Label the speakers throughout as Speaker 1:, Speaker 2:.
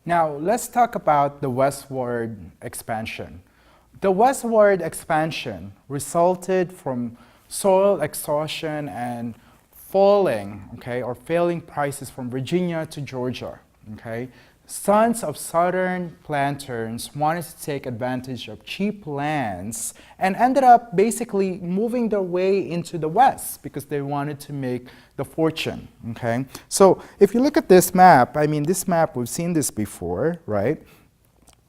Speaker 1: Now, let's talk about the westward expansion. The westward expansion resulted from soil exhaustion and falling, or failing prices from Virginia to Georgia, Sons of southern planters wanted to take advantage of cheap lands and ended up basically moving their way into the west because they wanted to make the fortune, So if you look at this map, this map, we've seen this before, right?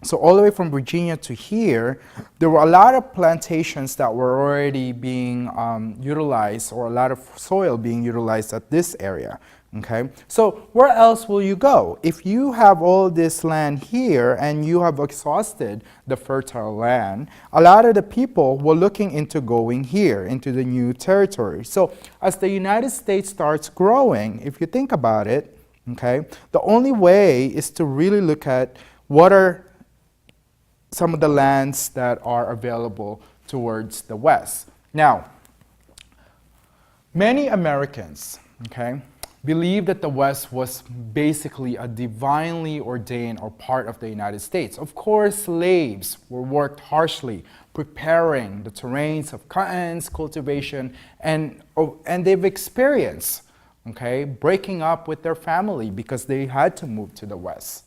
Speaker 1: So all the way from Virginia to here, there were a lot of plantations that were already being utilized, or a lot of soil being utilized at this area. So where else will you go? If you have all this land here and you have exhausted the fertile land, a lot of the people were looking into going here, into the new territory. So as the United States starts growing, if you think about it, the only way is to really look at what are some of the lands that are available towards the west. Now, many Americans, believe that the West was basically a divinely ordained or part of the United States. Of course, slaves were worked harshly, preparing the terrains of cotton's cultivation, and they've experienced, breaking up with their family because they had to move to the West.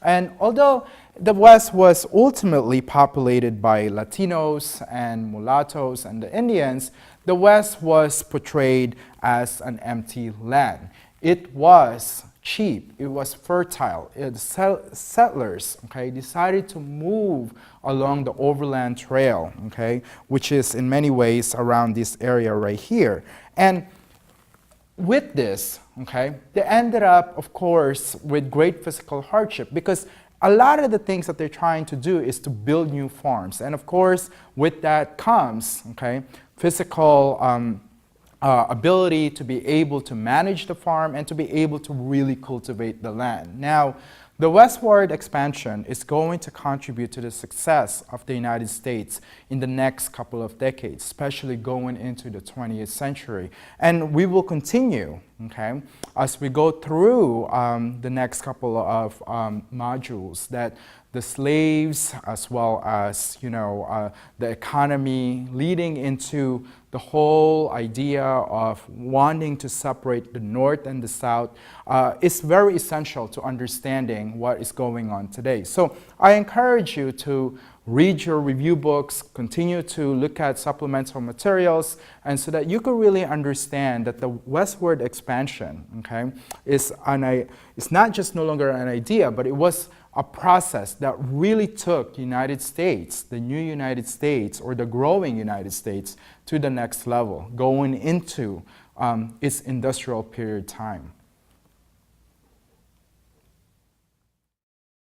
Speaker 1: And although the West was ultimately populated by Latinos and mulattoes and the Indians, the West was portrayed as an empty land. It was cheap, it was fertile. Settlers decided to move along the overland trail, which is in many ways around this area right here. And with this, they ended up, of course, with great physical hardship because a lot of the things that they're trying to do is to build new farms. And of course, with that comes, physical ability to be able to manage the farm and to be able to really cultivate the land. Now, the westward expansion is going to contribute to the success of the United States in the next couple of decades, especially going into the 20th century. And we will continue, as we go through the next couple of modules, that the slaves, as well as the economy, leading into the whole idea of wanting to separate the North and the South, is very essential to understanding what is going on today. So I encourage you to read your review books, continue to look at supplemental materials, and so that you can really understand that the westward expansion, is not just no longer an idea, but it was a process that really took United States, the new United States, or the growing United States, to the next level, going into its industrial period time.